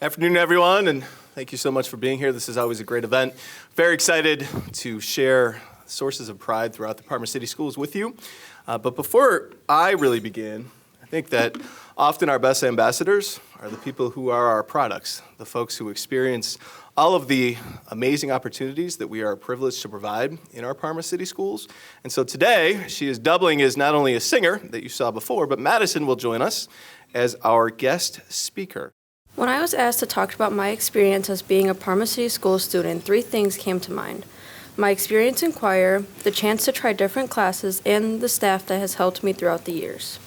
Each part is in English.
Afternoon, everyone, and thank you so much for being here. This is always a great event. Very excited to share sources of pride throughout the Parma City Schools with you. But before I really begin, I think that often our best ambassadors are the people who are our products, the folks who experience all of the amazing opportunities that we are privileged to provide in our Parma City Schools. And so today, she is doubling as not only a singer that you saw before, but Madison will join us as our guest speaker. When I was asked to talk about my experience as being a Parma City School student, 3 things came to mind. My experience in choir, the chance to try different classes, and the staff that has helped me throughout the years.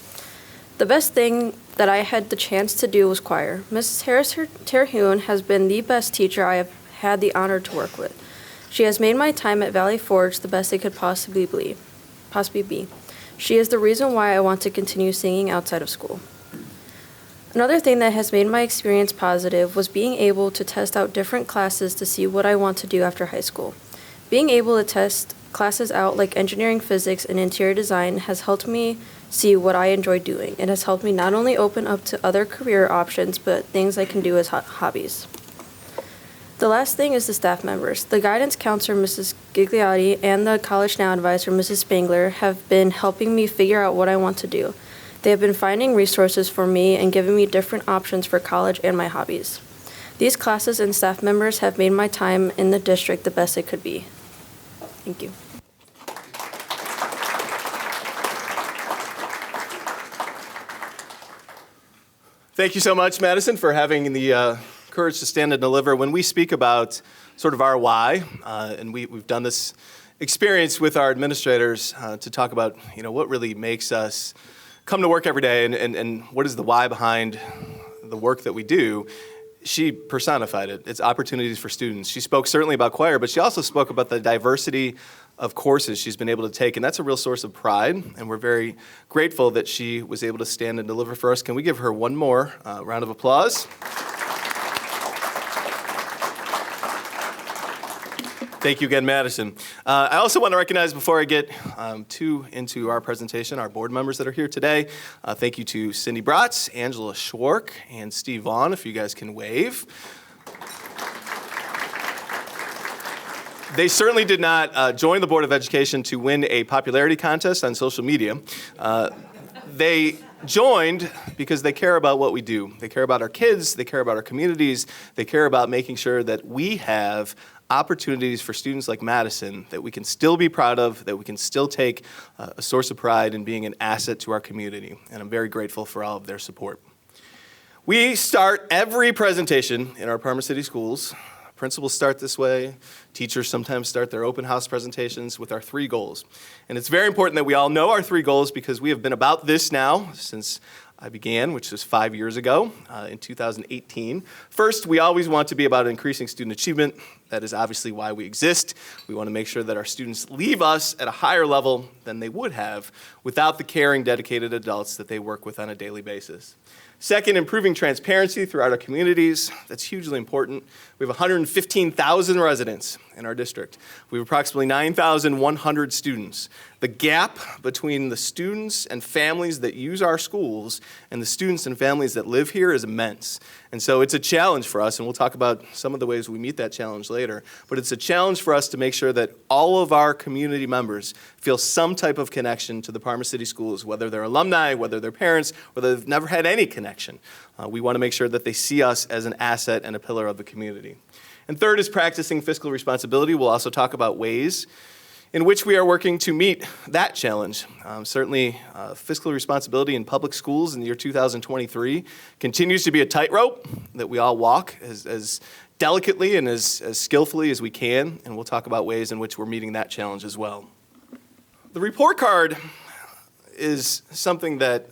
The best thing that I had the chance to do was choir. Mrs. Harris Terhune has been the best teacher I have had the honor to work with. She has made my time at Valley Forge the best it could possibly be. She is the reason why I want to continue singing outside of school. Another thing that has made my experience positive was being able to test out different classes to see what I want to do after high school. Being able to test classes out like engineering, physics, and interior design has helped me see what I enjoy doing. It has helped me not only open up to other career options, but things I can do as hobbies. The last thing is the staff members. The guidance counselor, Mrs. Gigliotti, and the College Now advisor, Mrs. Spangler, have been helping me figure out what I want to do. They have been finding resources for me and giving me different options for college and my hobbies. These classes and staff members have made my time in the district the best it could be. Thank you. Thank you so much, Madison, for having the courage to stand and deliver. When we speak about sort of our why, and we've done this experience with our administrators to talk about, what really makes us come to work every day and what is the why behind the work that we do, she personified it. It's opportunities for students. She spoke certainly about choir, but she also spoke about the diversity of courses she's been able to take, and that's a real source of pride, and we're very grateful that she was able to stand and deliver for us. Can we give her one more round of applause? Thank you again, Madison. I also want to recognize, before I get too into our presentation, our board members that are here today. Thank you to Cindy Bratz, Angela Schwark, and Steve Vaughn, if you guys can wave. They certainly did not join the Board of Education to win a popularity contest on social media. They joined because they care about what we do. They care about our kids, they care about our communities, they care about making sure that we have opportunities for students like Madison that we can still be proud of, that we can still take a source of pride in being an asset to our community. And I'm very grateful for all of their support. We start every presentation in our Parma City Schools. Principals start this way. Teachers sometimes start their open house presentations with our 3 goals. And it's very important that we all know our 3 goals because we have been about this now since I began, which was 5 years ago in 2018. First, we always want to be about increasing student achievement. That is obviously why we exist. We want to make sure that our students leave us at a higher level than they would have without the caring, dedicated adults that they work with on a daily basis. Second, improving transparency throughout our communities. That's hugely important. We have 115,000 residents in our district. We have approximately 9,100 students. The gap between the students and families that use our schools and the students and families that live here is immense. And so it's a challenge for us, and we'll talk about some of the ways we meet that challenge later. But it's a challenge for us to make sure that all of our community members feel some type of connection to the Parma City Schools, whether they're alumni, whether they're parents, whether they've never had any connection. We want to make sure that they see us as an asset and a pillar of the community. And third is practicing fiscal responsibility. We'll also talk about ways in which we are working to meet that challenge. Certainly, fiscal responsibility in public schools in the year 2023 continues to be a tightrope that we all walk as delicately and as skillfully as we can, and we'll talk about ways in which we're meeting that challenge as well. The report card is something that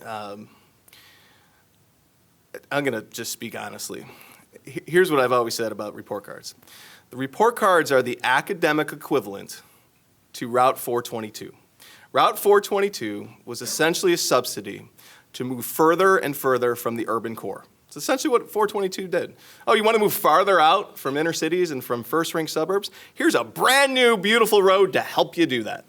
I'm going to just speak honestly. Here's what I've always said about report cards. The report cards are the academic equivalent to Route 422. Route 422 was essentially a subsidy to move further and further from the urban core. It's essentially what 422 did. Oh, you want to move farther out from inner cities and from first-ring suburbs? Here's a brand new, beautiful road to help you do that.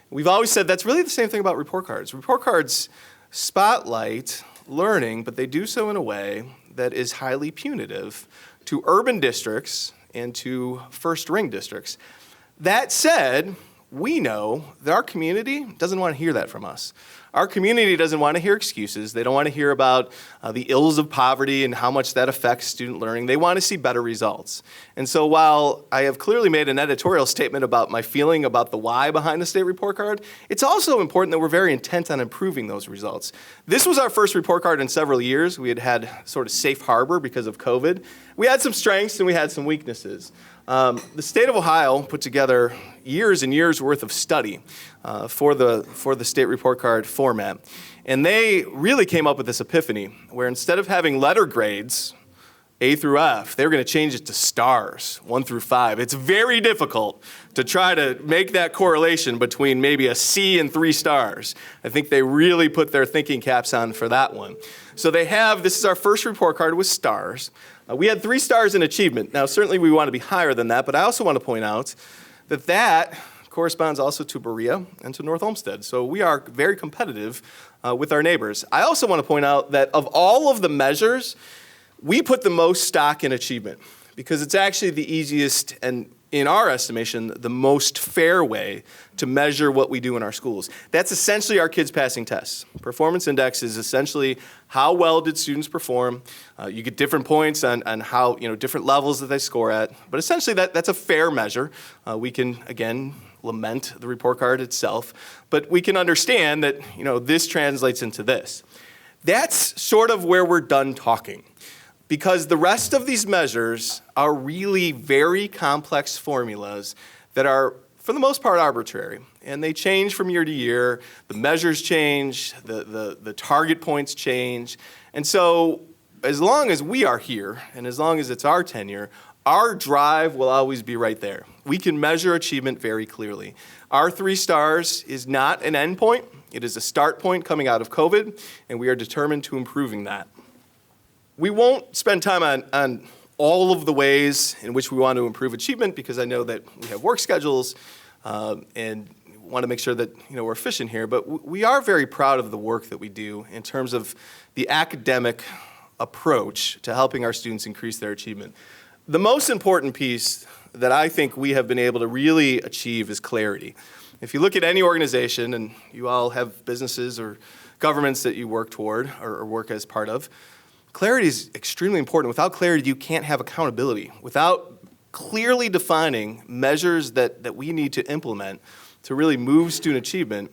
We've always said that's really the same thing about report cards. Report cards spotlight learning, but they do so in a way that is highly punitive to urban districts and to first-ring districts. That said, we know that our community doesn't want to hear that from us. Our community doesn't want to hear excuses. They don't want to hear about the ills of poverty and how much that affects student learning. They want to see better results. And so while I have clearly made an editorial statement about my feeling about the why behind the state report card, it's also important that we're very intent on improving those results. This was our first report card in several years. We had sort of safe harbor because of COVID. We had some strengths and we had some weaknesses. The state of Ohio put together years and years worth of study for the state report card format. And they really came up with this epiphany where instead of having letter grades, A through F, they were going to change it to stars, 1 through 5. It's very difficult to try to make that correlation between maybe a C and 3 stars. I think they really put their thinking caps on for that one. So this is our first report card with stars. We had 3 stars in achievement. Now, certainly we want to be higher than that, but I also want to point out that corresponds also to Berea and to North Olmsted. So we are very competitive with our neighbors. I also want to point out that of all of the measures, we put the most stock in achievement because it's actually the easiest and, in our estimation, the most fair way to measure what we do in our schools. That's essentially our kids passing tests. Performance index is essentially how well did students perform. You get different points on how, different levels that they score at. But essentially that's a fair measure. We can, again, lament the report card itself, but we can understand that, this translates into this. That's sort of where we're done talking. Because the rest of these measures are really very complex formulas that are, for the most part, arbitrary. And they change from year to year. The measures change. The target points change. And so as long as we are here, and as long as it's our tenure, our drive will always be right there. We can measure achievement very clearly. Our 3 stars is not an end point. It is a start point coming out of COVID, and we are determined to improving that. We won't spend time on all of the ways in which we want to improve achievement because I know that we have work schedules and want to make sure that we're efficient here. But we are very proud of the work that we do in terms of the academic approach to helping our students increase their achievement. The most important piece that I think we have been able to really achieve is clarity. If you look at any organization, and you all have businesses or governments that you work toward or work as part of, clarity is extremely important. Without clarity, you can't have accountability. Without clearly defining measures that we need to implement to really move student achievement,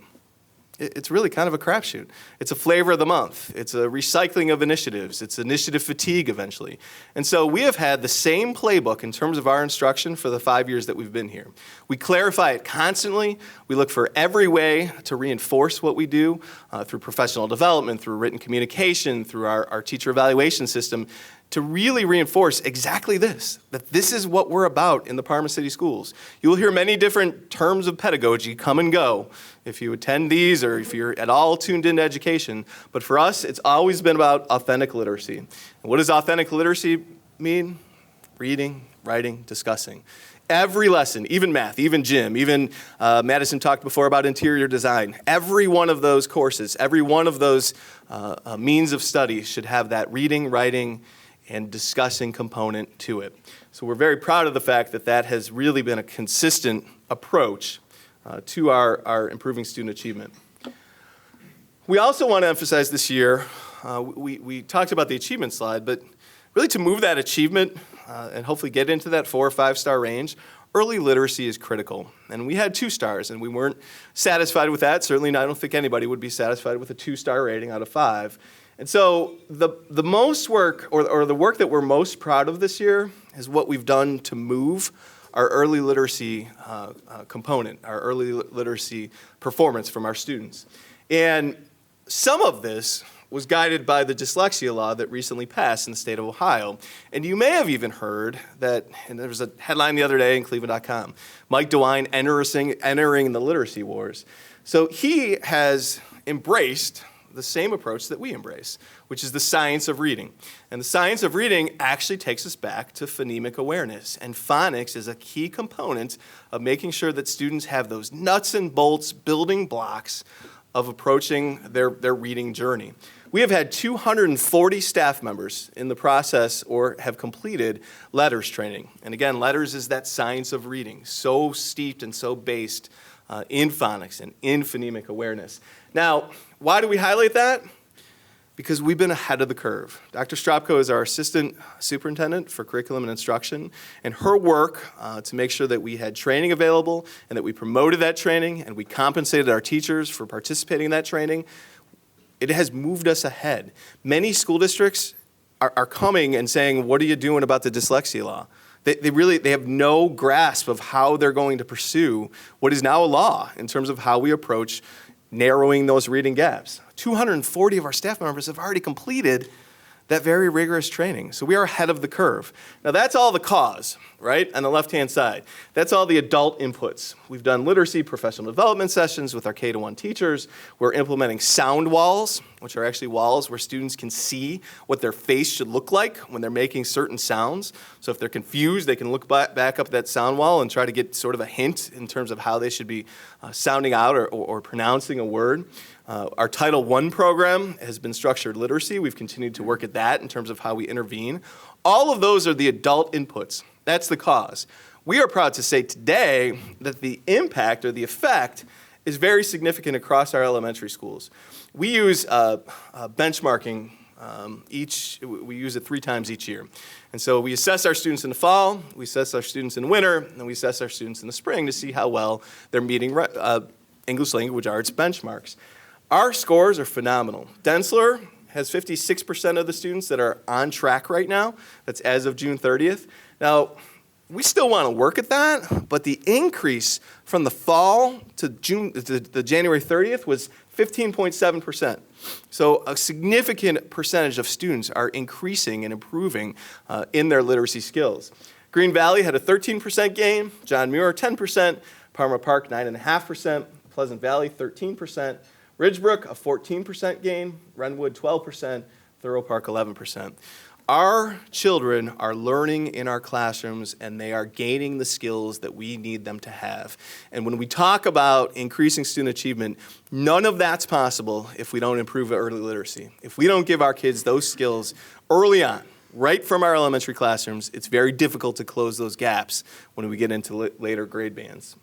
it's really kind of a crapshoot. It's a flavor of the month. It's a recycling of initiatives. It's initiative fatigue eventually. And so we have had the same playbook in terms of our instruction for the 5 years that we've been here. We clarify it constantly. We look for every way to reinforce what we do through professional development, through written communication, through our teacher evaluation system, to really reinforce exactly this, that this is what we're about in the Parma City Schools. You will hear many different terms of pedagogy come and go if you attend these or if you're at all tuned into education. But for us, it's always been about authentic literacy. And what does authentic literacy mean? Reading, writing, discussing. Every lesson, even math, even gym, even Madison talked before about interior design. Every one of those courses, every one of those means of study should have that reading, writing, and discussing component to it. So we're very proud of the fact that has really been a consistent approach to our improving student achievement. We also want to emphasize this year, we talked about the achievement slide, but really to move that achievement and hopefully get into that 4 or 5 star range, early literacy is critical. And we had 2 stars, and we weren't satisfied with that. Certainly, I don't think anybody would be satisfied with a 2-star rating out of 5. And so the most work, or the work that we're most proud of this year, is what we've done to move our early literacy component, our early literacy performance from our students. And some of this was guided by the dyslexia law that recently passed in the state of Ohio. And you may have even heard that, and there was a headline the other day in Cleveland.com, Mike DeWine entering the literacy wars. So he has embraced the same approach that we embrace, which is the science of reading. And the science of reading actually takes us back to phonemic awareness. And phonics is a key component of making sure that students have those nuts and bolts building blocks of approaching their reading journey. We have had 240 staff members in the process or have completed letters training. And again, letters is that science of reading, so steeped and so based in phonics and in phonemic awareness. Now, why do we highlight that? Because we've been ahead of the curve. Dr. Stropko is our assistant superintendent for curriculum and instruction, and her work to make sure that we had training available and that we promoted that training and we compensated our teachers for participating in that training, it has moved us ahead. Many school districts are coming and saying, what are you doing about the dyslexia law? They have no grasp of how they're going to pursue what is now a law in terms of how we approach narrowing those reading gaps. 240 of our staff members have already completed that very rigorous training. So we are ahead of the curve. Now that's all the cause, right? On the left-hand side. That's all the adult inputs. We've done literacy professional development sessions with our K-1 teachers. We're implementing sound walls, which are actually walls where students can see what their face should look like when they're making certain sounds. So if they're confused, they can look back up at that sound wall and try to get sort of a hint in terms of how they should be sounding out or pronouncing a word. Our Title I program has been structured literacy. We've continued to work at that in terms of how we intervene. All of those are the adult inputs. That's the cause. We are proud to say today that the impact or the effect is very significant across our elementary schools. We use benchmarking we use it 3 times each year. And so we assess our students in the fall, we assess our students in the winter, and we assess our students in the spring to see how well they're meeting English language arts benchmarks. Our scores are phenomenal. Densler has 56% of the students that are on track right now. That's as of June 30th. Now, we still want to work at that, but the increase from the fall to the January 30th was 15.7%. So a significant percentage of students are increasing and improving in their literacy skills. Green Valley had a 13% gain, John Muir 10%, Parma Park 9.5%, Pleasant Valley 13%, Ridgebrook a 14% gain, Renwood 12%, Thorough Park 11%. Our children are learning in our classrooms and they are gaining the skills that we need them to have. And when we talk about increasing student achievement, none of that's possible if we don't improve early literacy. If we don't give our kids those skills early on, right from our elementary classrooms, it's very difficult to close those gaps when we get into later grade bands.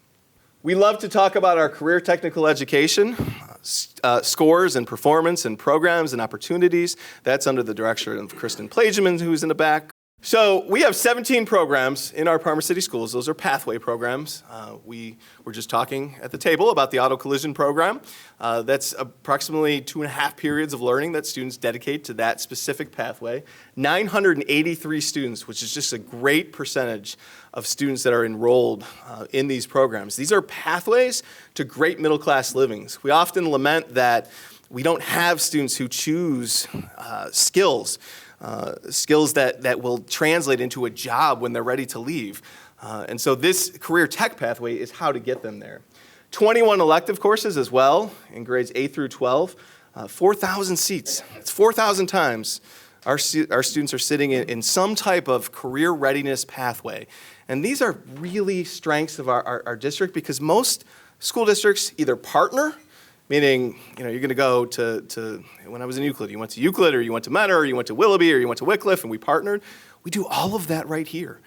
We love to talk about our career technical education, scores and performance and programs and opportunities. That's under the direction of Kristen Plageman, who's in the back. So we have 17 programs in our Parma City Schools. Those are pathway programs. We were just talking at the table about the auto collision program. That's approximately 2.5 periods of learning that students dedicate to that specific pathway. 983 students, which is just a great percentage of students that are enrolled in these programs. These are pathways to great middle class livings. We often lament that we don't have students who choose skills that will translate into a job when they're ready to leave. And so this career tech pathway is how to get them there. 21 elective courses as well in grades 8 through 12, 4,000 seats. It's 4,000 times our students are sitting in some type of career readiness pathway. And these are really strengths of our district because most school districts either partner, meaning, you're going to go to, when I was in Euclid, you went to Euclid or you went to Mentor or you went to Willoughby or you went to Wycliffe and we partnered. We do all of that right here.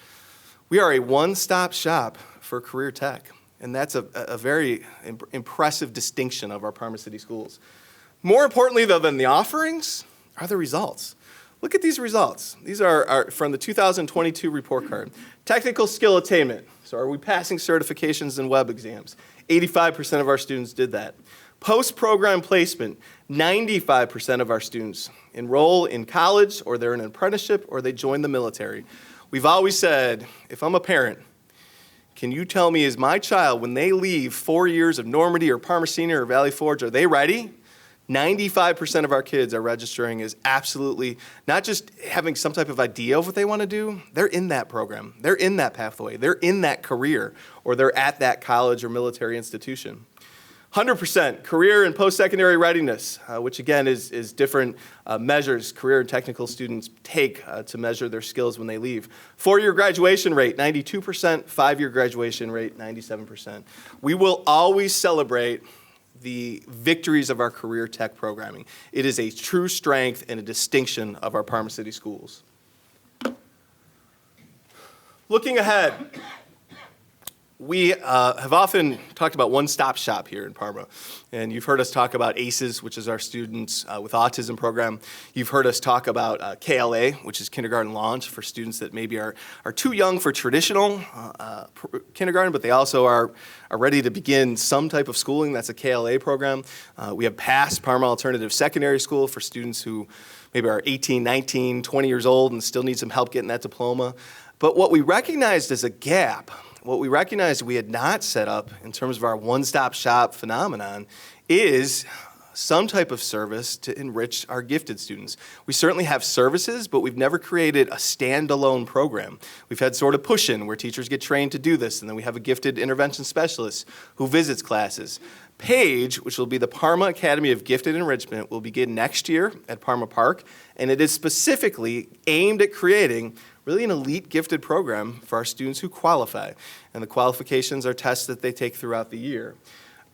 We are a one-stop shop for career tech. And that's a very impressive distinction of our Parma City schools. More importantly, though, than the offerings are the results. Look at these results. These are from the 2022 report card. Technical skill attainment. So are we passing certifications and web exams? 85% of our students did that. Post-program placement, 95% of our students enroll in college or they're in an apprenticeship or they join the military. We've always said, if I'm a parent, can you tell me, is my child, when they leave 4 years of Normandy or Parma Senior or Valley Forge, are they ready? 95% of our kids are registering as absolutely not just having some type of idea of what they want to do, they're in that program, they're in that pathway, they're in that career, or they're at that college or military institution. 100% career and post-secondary readiness, which again is different measures career and technical students take to measure their skills when they leave. 4-year graduation rate, 92%, 5-year graduation rate, 97%. We will always celebrate the victories of our career tech programming. It is a true strength and a distinction of our Parma City schools. Looking ahead, we have often talked about one-stop shop here in Parma, and you've heard us talk about ACEs, which is our students with autism program. You've heard us talk about KLA, which is kindergarten launch for students that maybe are too young for traditional kindergarten, but they also are ready to begin some type of schooling. That's a KLA program. We have PASS, Parma Alternative Secondary School, for students who maybe are 18, 19, 20 years old and still need some help getting that diploma. But what we recognized as a gap, what we recognized we had not set up in terms of our one-stop shop phenomenon, is some type of service to enrich our gifted students. We certainly have services, but we've never created a standalone program. We've had sort of push-in where teachers get trained to do this, and then we have a gifted intervention specialist who visits classes. PAGE, which will be the Parma Academy of Gifted Enrichment, will begin next year at Parma Park, and it is specifically aimed at creating really an elite gifted program for our students who qualify. And the qualifications are tests that they take throughout the year.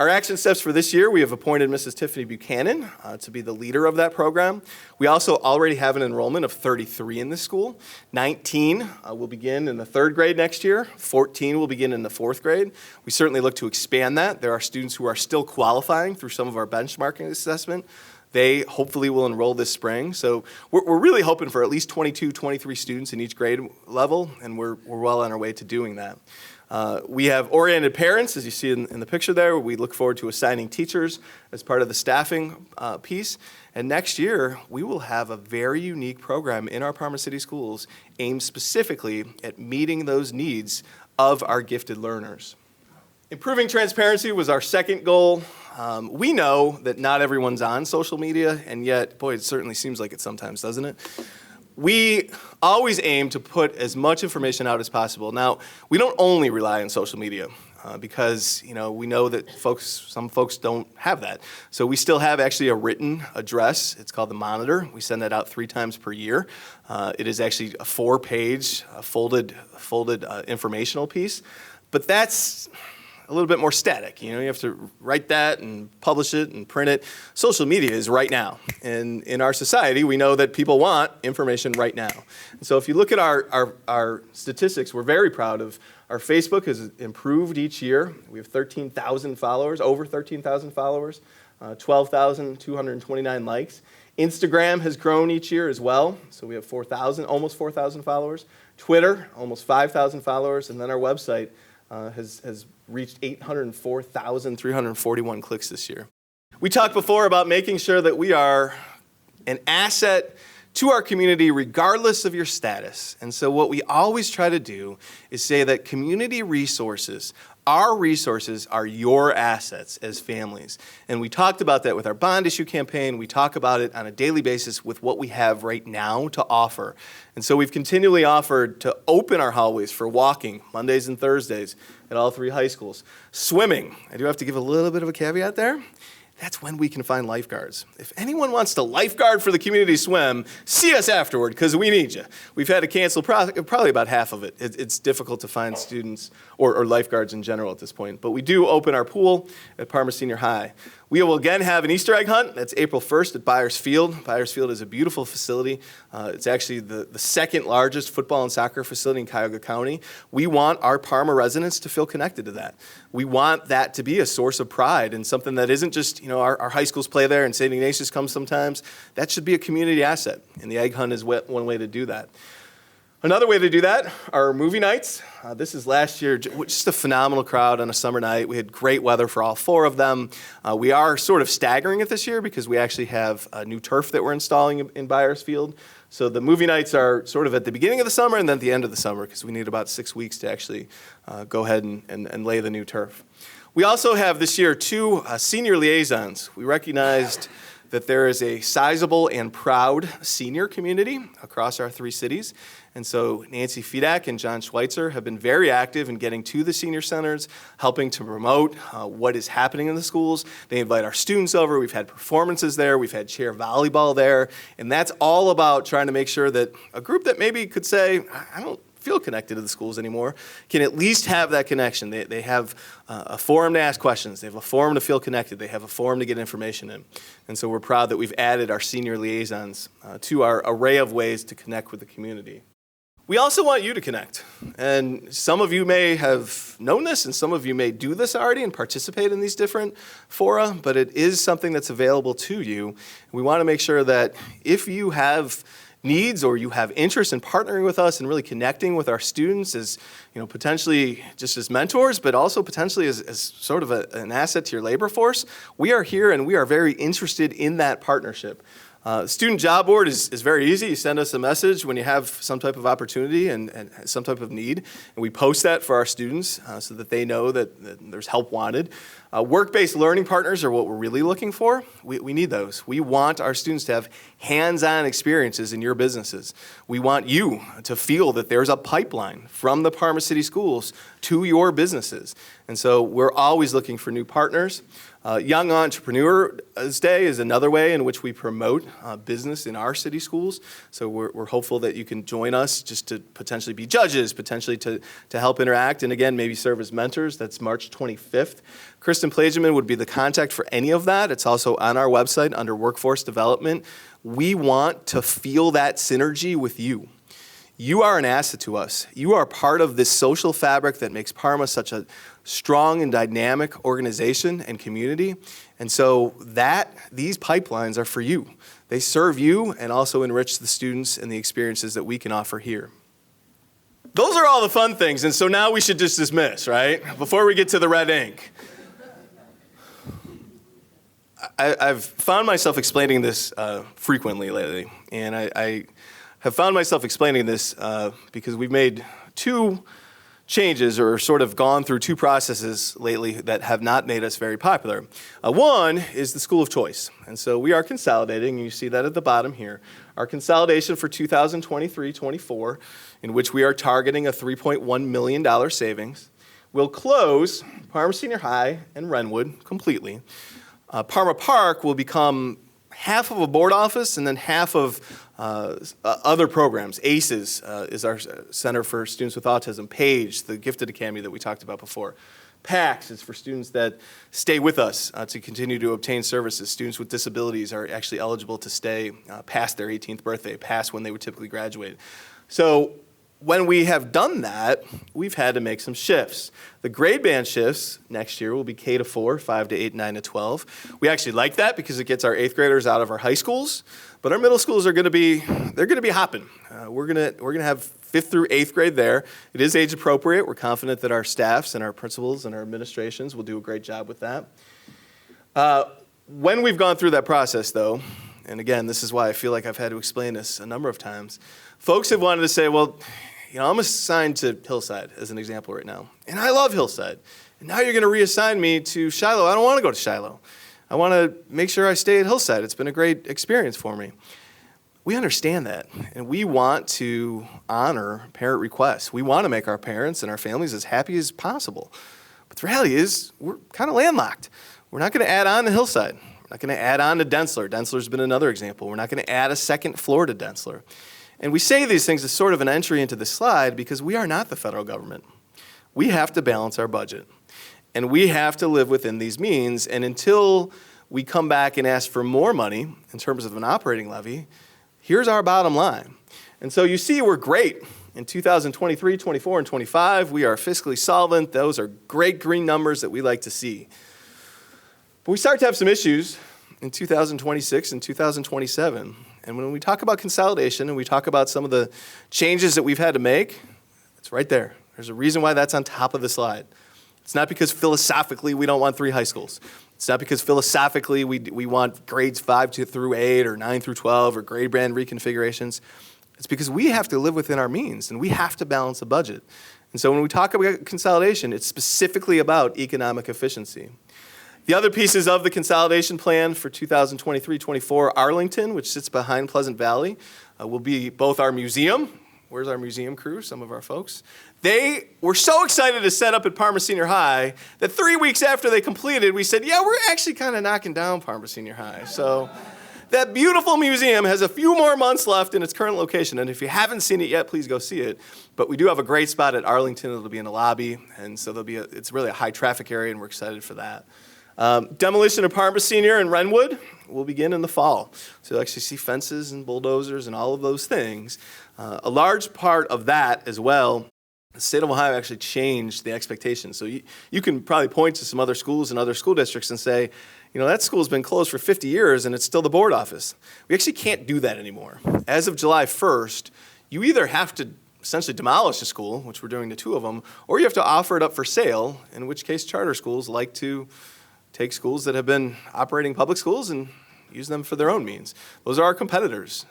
Our action steps for this year, we have appointed Mrs. Tiffany Buchanan to be the leader of that program. We also already have an enrollment of 33 in this school. 19 will begin in the third grade next year. 14 will begin in the fourth grade. We certainly look to expand that. There are students who are still qualifying through some of our benchmarking assessment. They hopefully will enroll this spring. So we're really hoping for at least 22, 23 students in each grade level, and we're well on our way to doing that. We have oriented parents, as you see in the picture there. We look forward to assigning teachers as part of the staffing piece. And next year, we will have a very unique program in our Parma City schools aimed specifically at meeting those needs of our gifted learners. Improving transparency was our second goal. We know that not everyone's on social media, and yet, boy, it certainly seems like it sometimes, doesn't it? We always aim to put as much information out as possible. Now, we don't only rely on social media because we know that some folks don't have that. So we still have actually a written address. It's called the Monitor. We send that out 3 times per year. It is actually a 4-page folded informational piece, but that's a little bit more static. You have to write that and publish it and print it. Social media is right now. And in our society, we know that people want information right now. And so if you look at our statistics, we're very proud of our Facebook has improved each year. We have 13,000 followers, over 13,000 followers, 12,229 likes. Instagram has grown each year as well. So we have almost 4,000 followers. Twitter, almost 5,000 followers. And then our website has reached 804,341 clicks this year. We talked before about making sure that we are an asset to our community regardless of your status. And so what we always try to do is say that community resources, our resources, are your assets as families. And we talked about that with our bond issue campaign. We talk about it on a daily basis with what we have right now to offer. And so we've continually offered to open our hallways for walking Mondays and Thursdays at all 3 high schools. Swimming, I do have to give a little bit of a caveat there. That's when we can find lifeguards. If anyone wants to lifeguard for the community swim, see us afterward, because we need you. We've had to cancel probably about half of it. It's difficult to find students or lifeguards in general at this point. But we do open our pool at Parma Senior High. We will again have an Easter egg hunt. That's April 1st at Byers Field. Byers Field is a beautiful facility. It's actually the second largest football and soccer facility in Cuyahoga County. We want our Parma residents to feel connected to that. We want that to be a source of pride and something that isn't just, our high schools play there and St. Ignatius comes sometimes. That should be a community asset, and the egg hunt is one way to do that. Another way to do that are movie nights. This is last year, just a phenomenal crowd on a summer night. We had great weather for all 4 of them. We are sort of staggering it this year because we actually have a new turf that we're installing in Byers Field. So the movie nights are sort of at the beginning of the summer and then at the end of the summer because we need about 6 weeks to actually go ahead and lay the new turf. We also have this year 2 senior liaisons. We recognized that there is a sizable and proud senior community across our 3 cities. And so Nancy Fedak and John Schweitzer have been very active in getting to the senior centers, helping to promote what is happening in the schools. They invite our students over. We've had performances there. We've had chair volleyball there. And that's all about trying to make sure that a group that maybe could say, I don't feel connected to the schools anymore can at least have that connection. They have a forum to ask questions. They have a forum to feel connected. They have a forum to get information in. And so we're proud that we've added our senior liaisons to our array of ways to connect with the community. We also want you to connect. And some of you may have known this, and some of you may do this already and participate in these different fora, but it is something that's available to you. We want to make sure that if you have needs or you have interest in partnering with us and really connecting with our students as, potentially just as mentors, but also potentially as sort of an asset to your labor force, we are here and we are very interested in that partnership. Student job board is very easy. You send us a message when you have some type of opportunity and some type of need, and we post that for our students so that they know that there's help wanted. Work-based learning partners are what we're really looking for. We need those. We want our students to have hands-on experiences in your businesses. We want you to feel that there's a pipeline from the Parma City Schools to your businesses. And so we're always looking for new partners. Young Entrepreneurs Day is another way in which we promote business in our city schools. So we're hopeful that you can join us just to potentially be judges, potentially to help interact, and again, maybe serve as mentors. That's March 25th. Kristen Plageman would be the contact for any of that. It's also on our website under Workforce Development. We want to feel that synergy with you. You are an asset to us. You are part of this social fabric that makes Parma such a strong and dynamic organization and community. And so these pipelines are for you. They serve you and also enrich the students and the experiences that we can offer here. Those are all the fun things, and so now we should just dismiss, right? Before we get to the red ink. I've found myself explaining this frequently lately, and I have found myself explaining this because we've made two changes or sort of gone through two processes lately that have not made us very popular. One is the school of choice. And so we are consolidating, and you see that at the bottom here. Our consolidation for 2023-24, in which we are targeting a $3.1 million savings, will close Parma Senior High and Wrenwood completely. Parma Park will become half of a board office and then half of other programs. ACES is our Center for Students with Autism. PAGE, the Gifted Academy that we talked about before. PACS is for students that stay with us to continue to obtain services. Students with disabilities are actually eligible to stay past their 18th birthday, past when they would typically graduate. So when we have done that, we've had to make some shifts. The grade band shifts next year will be K to 4, 5 to 8, 9 to 12. We actually like that because it gets our 8th graders out of our high schools, but our middle schools are going to be hopping. We're going to have 5th through 8th grade there. It is age appropriate. We're confident that our staffs and our principals and our administrations will do a great job with that. When we've gone through that process, though, and again, this is why I feel like I've had to explain this a number of times, folks have wanted to say, well, I'm assigned to Hillside as an example right now, and I love Hillside. And now you're going to reassign me to Shiloh. I don't want to go to Shiloh. I want to make sure I stay at Hillside. It's been a great experience for me. We understand that, and we want to honor parent requests. We want to make our parents and our families as happy as possible. But the reality is we're kind of landlocked. We're not going to add on to Hillside. We're not going to add on to Densler. Densler's been another example. We're not going to add a second floor to Densler. And we say these things as sort of an entry into this slide because we are not the federal government. We have to balance our budget. And we have to live within these means. And until we come back and ask for more money in terms of an operating levy, here's our bottom line. And so you see we're great. In 2023, 24, and 25, we are fiscally solvent. Those are great green numbers that we like to see. But we start to have some issues in 2026 and 2027. And when we talk about consolidation and we talk about some of the changes that we've had to make, it's right there. There's a reason why that's on top of the slide. It's not because philosophically we don't want 3 high schools. It's not because philosophically we want grades 5 through 8 or 9 through 12 or grade band reconfigurations. It's because we have to live within our means and we have to balance a budget. And so when we talk about consolidation, it's specifically about economic efficiency. The other pieces of the consolidation plan for 2023-24, Arlington, which sits behind Pleasant Valley, will be both our museum. Where's our museum crew? Some of our folks. They were so excited to set up at Parma Senior High that 3 weeks after they completed, we said, yeah, we're actually kind of knocking down Parma Senior High. So That beautiful museum has a few more months left in its current location, and if you haven't seen it yet, please go see it. But we do have a great spot at Arlington. It'll be in the lobby, and so it's really a high traffic area, and we're excited for that. Demolition of Parma Senior in Renwood will begin in the fall. So you'll actually see fences and bulldozers and all of those things. A large part of that as well, the state of Ohio actually changed the expectations. So you can probably point to some other schools and other school districts and say, that school's been closed for 50 years and it's still the board office. We actually can't do that anymore. As of July 1st, you either have to essentially demolish a school, which we're doing to 2 of them, or you have to offer it up for sale, in which case charter schools like to take schools that have been operating public schools and use them for their own means. Those are our competitors.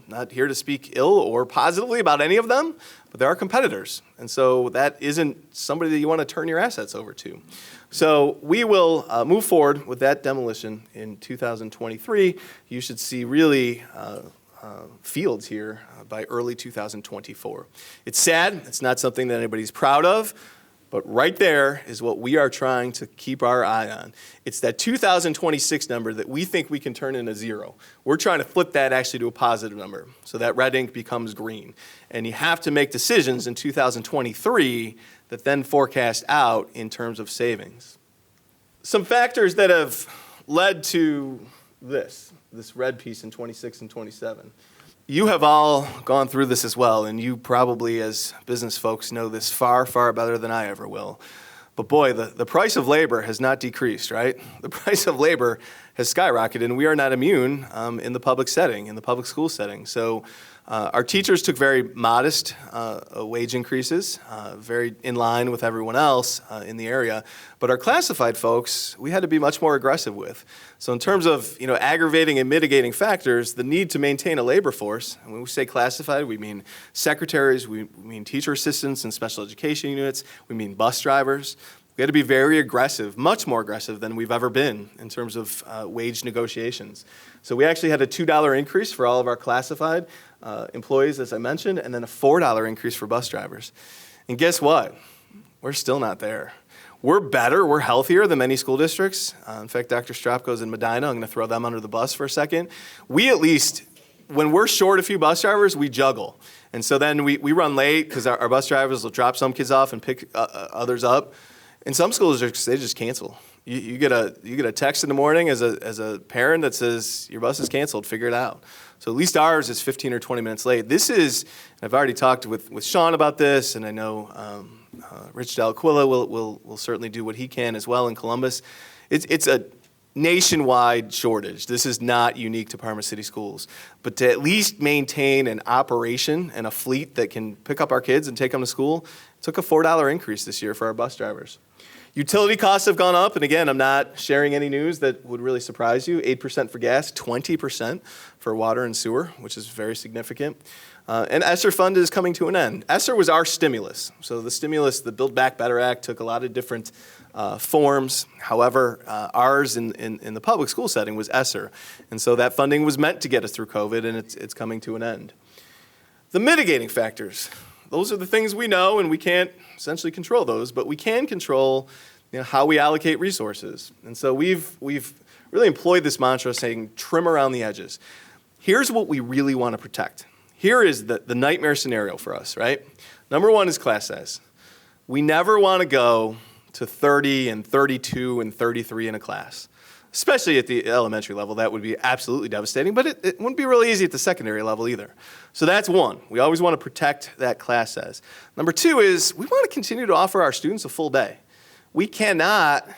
Not here to speak ill or positively about any of them, but they're our competitors. And so that isn't somebody that you want to turn your assets over to. So we will move forward with that demolition in 2023. You should see really fields here by early 2024. It's sad. It's not something that anybody's proud of. But right there is what we are trying to keep our eye on. It's that 2026 number that we think we can turn into 0. We're trying to flip that actually to a positive number so that red ink becomes green. And you have to make decisions in 2023 that then forecast out in terms of savings. Some factors that have led to this red piece in 26 and 27. You have all gone through this as well, and you probably, as business folks, know this far, far better than I ever will. But boy, the price of labor has not decreased, right? The price of labor has skyrocketed, and we are not immune in the public setting, in the public school setting. So our teachers took very modest wage increases, very in line with everyone else in the area. But our classified folks, we had to be much more aggressive with. So in terms of aggravating and mitigating factors, the need to maintain a labor force, and when we say classified, we mean secretaries, we mean teacher assistants and special education units, we mean bus drivers. We had to be very aggressive, much more aggressive than we've ever been in terms of wage negotiations. So we actually had a $2 increase for all of our classified employees, as I mentioned, and then a $4 increase for bus drivers. And guess what? We're still not there. We're better, we're healthier than many school districts. In fact, Dr. Strapko's in Medina. I'm going to throw them under the bus for a second. We at least, when we're short a few bus drivers, we juggle. And so then we run late because our bus drivers will drop some kids off and pick others up. In some school districts, they just cancel. You get a text in the morning as a parent that says your bus is canceled, figure it out. So at least ours is 15 or 20 minutes late. This is, I've already talked with Sean about this, and I know Rich Delaquila will certainly do what he can as well in Columbus. It's a nationwide shortage. This is not unique to Parma City Schools. But to at least maintain an operation and a fleet that can pick up our kids and take them to school, it took a $4 increase this year for our bus drivers. Utility costs have gone up, and again, I'm not sharing any news that would really surprise you. 8% for gas, 20% for water and sewer, which is very significant. And ESSER fund is coming to an end. ESSER was our stimulus. So the stimulus, the Build Back Better Act, took a lot of different forms. However, ours in the public school setting was ESSER. And so that funding was meant to get us through COVID, and it's coming to an end. The mitigating factors. Those are the things we know, and we can't essentially control those, but we can control how we allocate resources. And so we've really employed this mantra saying trim around the edges. Here's what we really want to protect. Here is the nightmare scenario for us, right? Number one is class size. We never want to go to 30 and 32 and 33 in a class. Especially at the elementary level, that would be absolutely devastating, but it wouldn't be really easy at the secondary level either. So that's one. We always want to protect that class size. Number two is we want to continue to offer our students a full day. We cannot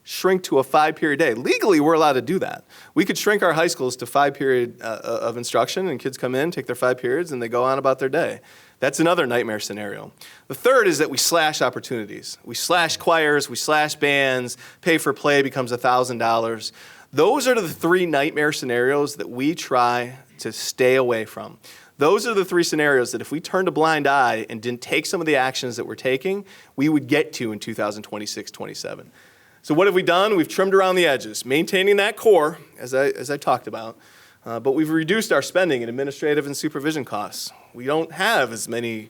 shrink to a 5-period day. Legally, we're allowed to do that. We could shrink our high schools to 5 period of instruction, and kids come in, take their 5 periods, and they go on about their day. That's another nightmare scenario. The third is that we slash opportunities. We slash choirs, we slash bands, pay for play becomes $1,000. Those are the 3 nightmare scenarios that we try to stay away from. Those are the 3 scenarios that if we turned a blind eye and didn't take some of the actions that we're taking, we would get to in 2026-27. So what have we done? We've trimmed around the edges, maintaining that core, as I talked about, but we've reduced our spending in administrative and supervision costs. We don't have as many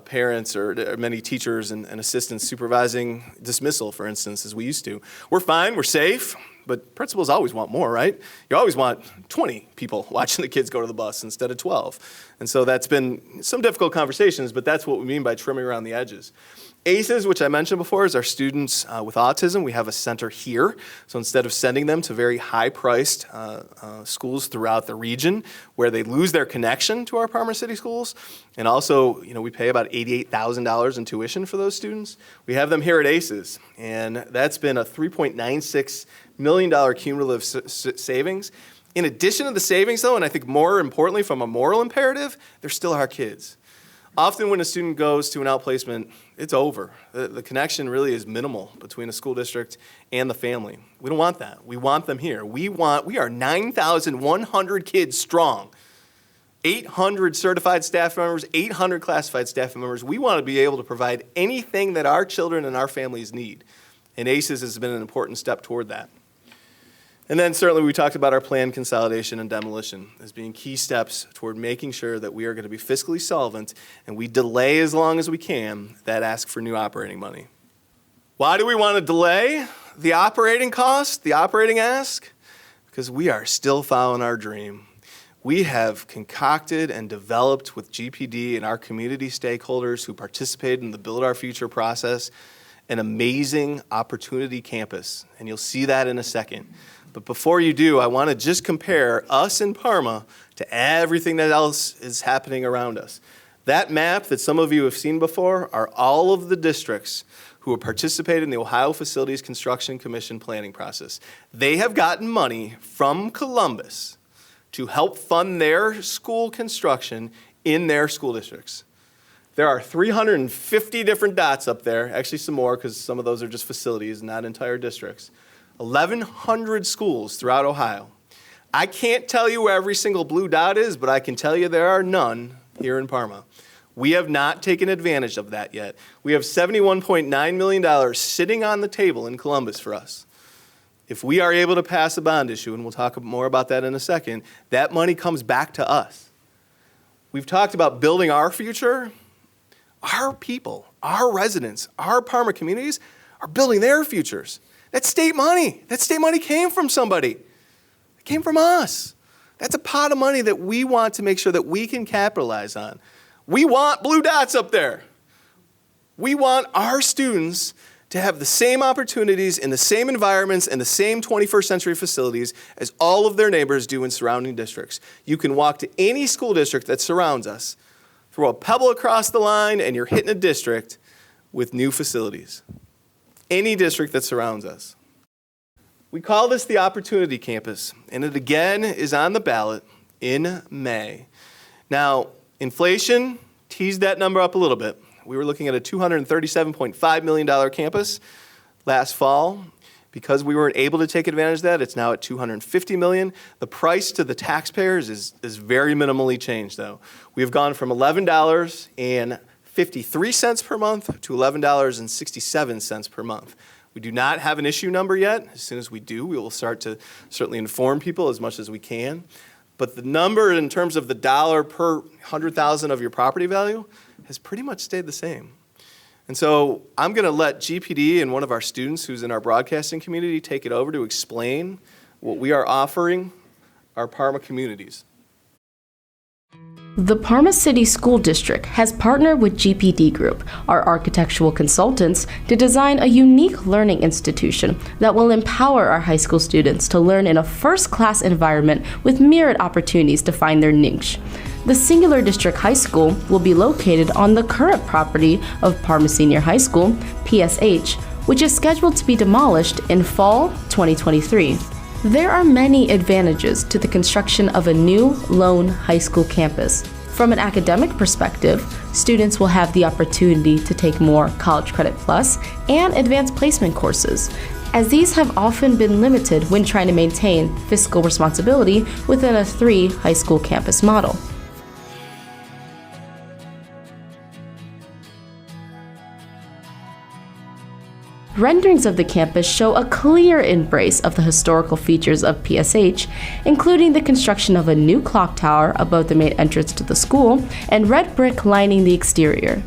parents or many teachers and assistants supervising dismissal, for instance, as we used to. We're fine, we're safe, but principals always want more, right? You always want 20 people watching the kids go to the bus instead of 12. And so that's been some difficult conversations, but that's what we mean by trimming around the edges. ACEs, which I mentioned before, is our students with autism. We have a center here. So instead of sending them to very high-priced schools throughout the region where they lose their connection to our Parma City schools, and also, we pay about $88,000 in tuition for those students, we have them here at ACEs. And that's been a $3.96 million cumulative savings. In addition to the savings, though, and I think more importantly from a moral imperative, they're still our kids. Often when a student goes to an outplacement, it's over. The connection really is minimal between a school district and the family. We don't want that. We want them here. We are 9,100 kids strong. 800 certified staff members, 800 classified staff members. We want to be able to provide anything that our children and our families need. And ACES has been an important step toward that. And then certainly we talked about our planned consolidation and demolition as being key steps toward making sure that we are going to be fiscally solvent and we delay as long as we can that ask for new operating money. Why do we want to delay the operating cost, the operating ask? Because we are still following our dream. We have concocted and developed with GPD and our community stakeholders who participated in the Build Our Future process an amazing opportunity campus, and you'll see that in a second. But before you do, I want to just compare us in Parma to everything that else is happening around us. That map that some of you have seen before are all of the districts who have participated in the Ohio Facilities Construction Commission planning process. They have gotten money from Columbus to help fund their school construction in their school districts. There are 350 different dots up there, actually some more because some of those are just facilities, not entire districts. 1,100 schools throughout Ohio. I can't tell you where every single blue dot is, but I can tell you there are none here in Parma. We have not taken advantage of that yet. We have $71.9 million sitting on the table in Columbus for us. If we are able to pass a bond issue, and we'll talk more about that in a second, that money comes back to us. We've talked about building our future. Our people, our residents, our Parma communities are building their futures. That's state money. That state money came from somebody. It came from us. That's a pot of money that we want to make sure that we can capitalize on. We want blue dots up there. We want our students to have the same opportunities in the same environments and the same 21st century facilities as all of their neighbors do in surrounding districts. You can walk to any school district that surrounds us, throw a pebble across the line, and you're hitting a district with new facilities. Any district that surrounds us. We call this the Opportunity Campus, and it again is on the ballot in May. Now, inflation teased that number up a little bit. We were looking at a $237.5 million campus last fall. Because we weren't able to take advantage of that, it's now at $250 million. The price to the taxpayers is very minimally changed, though. We have gone from $11.53 per month to $11.67 per month. We do not have an issue number yet. As soon as we do, we will start to certainly inform people as much as we can. But the number in terms of the dollar per 100,000 of your property value has pretty much stayed the same. And so I'm going to let GPD and one of our students who's in our broadcasting community take it over to explain what we are offering our Parma communities. The Parma City School District has partnered with GPD Group, our architectural consultants, to design a unique learning institution that will empower our high school students to learn in a first-class environment with myriad opportunities to find their niche. The Singular District High School will be located on the current property of Parma Senior High School, PSH, which is scheduled to be demolished in fall 2023. There are many advantages to the construction of a new lone high school campus. From an academic perspective, students will have the opportunity to take more College Credit Plus and advanced placement courses, as these have often been limited when trying to maintain fiscal responsibility within a 3 high school campus model. Renderings of the campus show a clear embrace of the historical features of PSH, including the construction of a new clock tower above the main entrance to the school and red brick lining the exterior.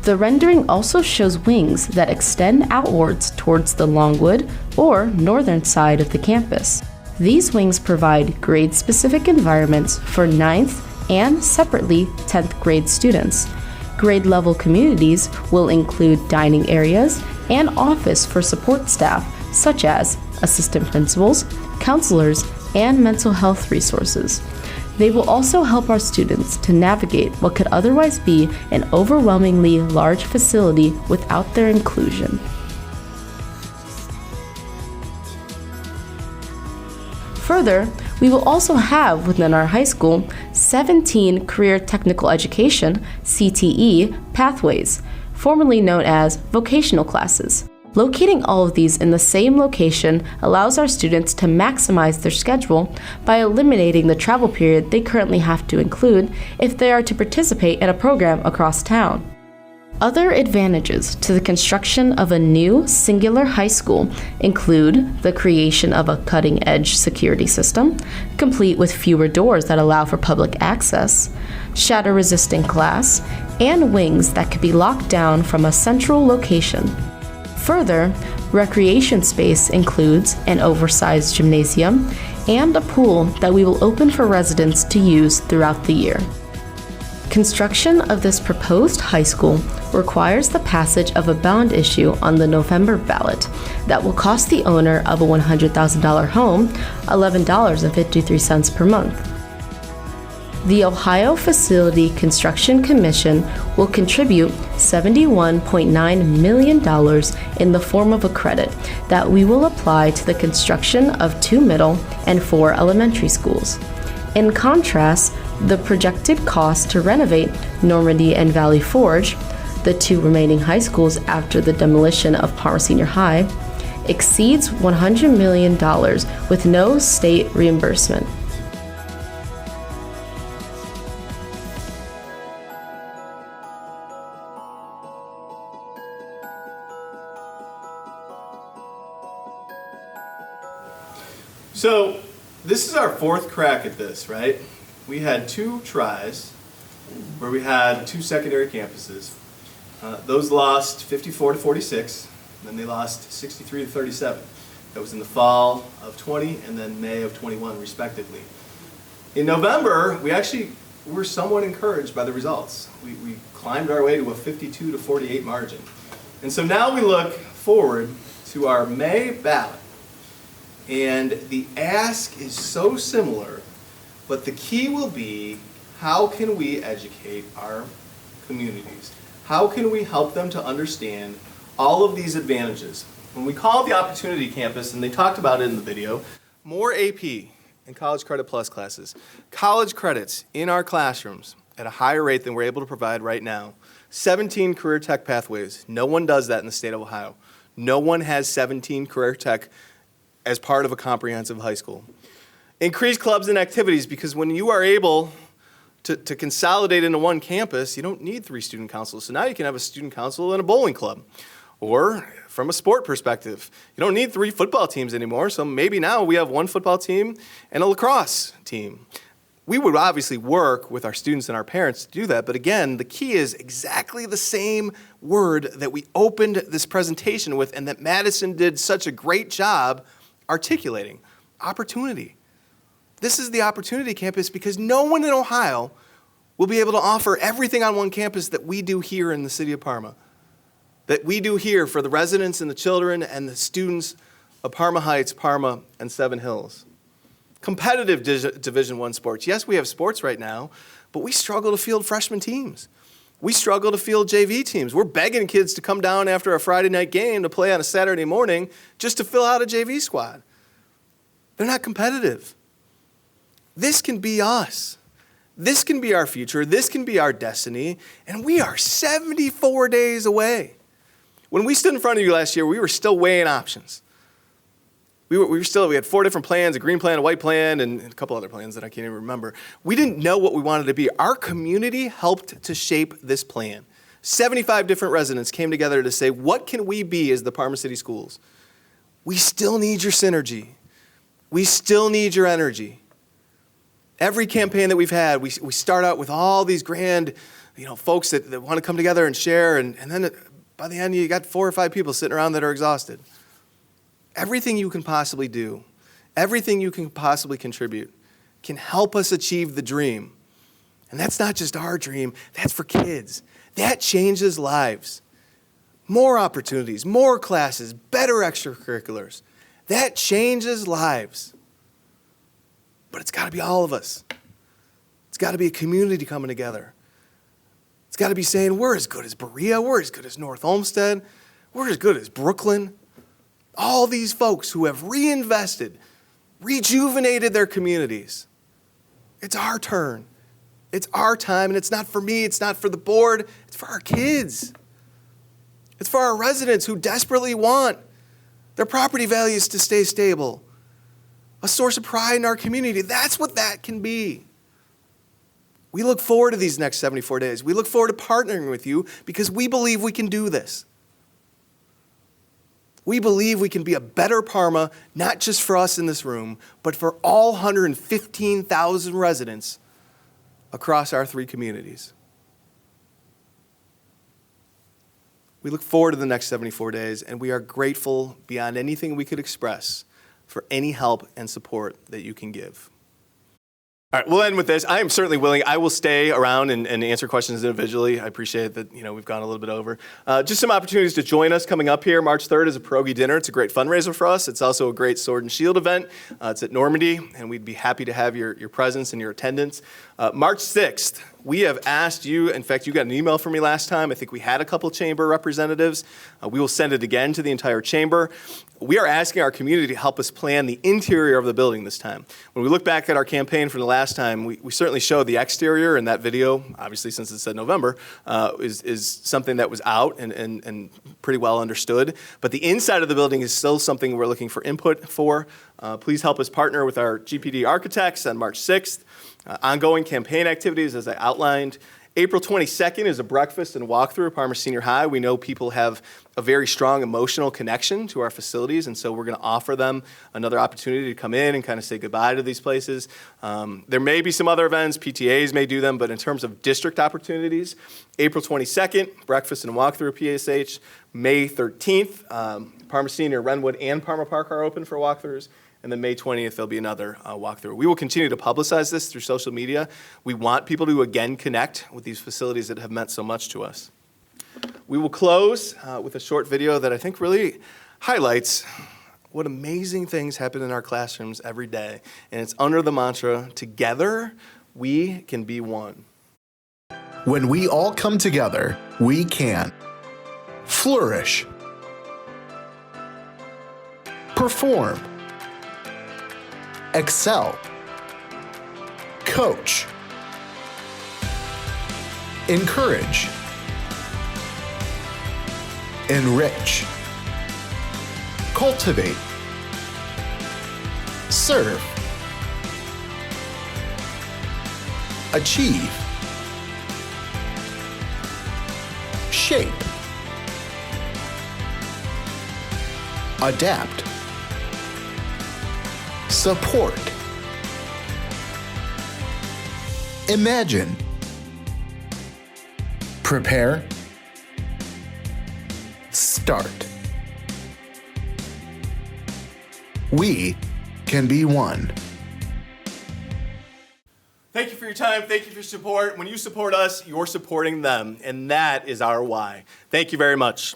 The rendering also shows wings that extend outwards towards the Longwood or northern side of the campus. These wings provide grade-specific environments for 9th and separately 10th grade students. Grade-level communities will include dining areas and office for support staff such as assistant principals, counselors, and mental health resources. They will also help our students to navigate what could otherwise be an overwhelmingly large facility without their inclusion. Further, we will also have within our high school 17 Career Technical Education (CTE) pathways, formerly known as vocational classes. Locating all of these in the same location allows our students to maximize their schedule by eliminating the travel period they currently have to include if they are to participate in a program across town. Other advantages to the construction of a new singular high school include the creation of a cutting-edge security system, complete with fewer doors that allow for public access, shatter-resistant glass, and wings that can be locked down from a central location. Further, recreation space includes an oversized gymnasium and a pool that we will open for residents to use throughout the year. Construction of this proposed high school requires the passage of a bond issue on the November ballot that will cost the owner of a $100,000 home $11.53 per month. The Ohio Facility Construction Commission will contribute $71.9 million in the form of a credit that we will apply to the construction of 2 middle and 4 elementary schools. In contrast, the projected cost to renovate Normandy and Valley Forge, the 2 remaining high schools after the demolition of Parma Senior High, exceeds $100 million with no state reimbursement. So this is our 4th crack at this, right? We had 2 tries where we had 2 secondary campuses. Those lost 54 to 46, and then they lost 63 to 37. That was in the fall of 20 and then May of 21, respectively. In November, we actually were somewhat encouraged by the results. We climbed our way to a 52 to 48 margin. And so now we look forward to our May ballot. And the ask is so similar, but the key will be, how can we educate our communities? How can we help them to understand all of these advantages? When we call it the Opportunity Campus, and they talked about it in the video, more AP and College Credit Plus classes, college credits in our classrooms at a higher rate than we're able to provide right now, 17 career tech pathways. No one does that in the state of Ohio. No one has 17 career tech as part of a comprehensive high school. Increase clubs and activities, because when you are able to consolidate into one campus, you don't need 3 student councils. So now you can have a student council and a bowling club. Or from a sport perspective, you don't need 3 football teams anymore, so maybe now we have 1 football team and a lacrosse team. We would obviously work with our students and our parents to do that, but again, the key is exactly the same word that we opened this presentation with and that Madison did such a great job articulating: opportunity. This is the Opportunity Campus because no one in Ohio will be able to offer everything on one campus that we do here in the city of Parma, that we do here for the residents and the children and the students of Parma Heights, Parma, and Seven Hills. Competitive Division I sports. Yes, we have sports right now, but we struggle to field freshman teams. We struggle to field JV teams. We're begging kids to come down after a Friday night game to play on a Saturday morning just to fill out a JV squad. They're not competitive. This can be us. This can be our future. This can be our destiny. And we are 74 days away. When we stood in front of you last year, we were still weighing options. We had 4 different plans, a green plan, a white plan, and a couple other plans that I can't even remember. We didn't know what we wanted to be. Our community helped to shape this plan. 75 different residents came together to say, what can we be as the Parma City Schools? We still need your synergy. We still need your energy. Every campaign that we've had, we start out with all these grand folks that want to come together and share, and then by the end you got 4 or 5 people sitting around that are exhausted. Everything you can possibly do, everything you can possibly contribute can help us achieve the dream. And that's not just our dream, that's for kids. That changes lives. More opportunities, more classes, better extracurriculars. That changes lives. But it's got to be all of us. It's got to be a community coming together. It's got to be saying, we're as good as Berea, we're as good as North Olmsted, we're as good as Brooklyn. All these folks who have reinvested, rejuvenated their communities. It's our turn. It's our time, and it's not for me, it's not for the board, it's for our kids. It's for our residents who desperately want their property values to stay stable. A source of pride in our community. That's what that can be. We look forward to these next 74 days. We look forward to partnering with you because we believe we can do this. We believe we can be a better Parma, not just for us in this room, but for all 115,000 residents across our 3 communities. We look forward to the next 74 days, and we are grateful beyond anything we could express for any help and support that you can give. All right, we'll end with this. I am certainly willing. I will stay around and answer questions individually. I appreciate that, we've gone a little bit over. Just some opportunities to join us coming up here. March 3rd is a pierogi dinner. It's a great fundraiser for us. It's also a great Sword and Shield event. It's at Normandy, and we'd be happy to have your presence and your attendance. March 6th, we have asked you, in fact, you got an email from me last time. I think we had a couple chamber representatives. We will send it again to the entire chamber. We are asking our community to help us plan the interior of the building this time. When we look back at our campaign from the last time, we certainly showed the exterior, and that video, obviously since it said November, is something that was out and pretty well understood. But the inside of the building is still something we're looking for input for. Please help us partner with our GPD architects on March 6th. Ongoing campaign activities, as I outlined. April 22nd is a breakfast and walkthrough at Parma Senior High. We know people have a very strong emotional connection to our facilities, and so we're going to offer them another opportunity to come in and kind of say goodbye to these places. There may be some other events, PTAs may do them, but in terms of district opportunities, April 22nd, breakfast and walkthrough at PSH. May 13th, Parma Senior, Renwood, and Parma Park are open for walkthroughs. And then May 20th, there'll be another walkthrough. We will continue to publicize this through social media. We want people to, again, connect with these facilities that have meant so much to us. We will close with a short video that I think really highlights what amazing things happen in our classrooms every day. And it's under the mantra, together we can be one. When we all come together, we can flourish, perform, excel, coach, encourage, enrich, cultivate, serve, achieve, shape, adapt, support, imagine, prepare, start. We can be one. Thank you for your time. Thank you for your support. When you support us, you're supporting them, and that is our why. Thank you very much.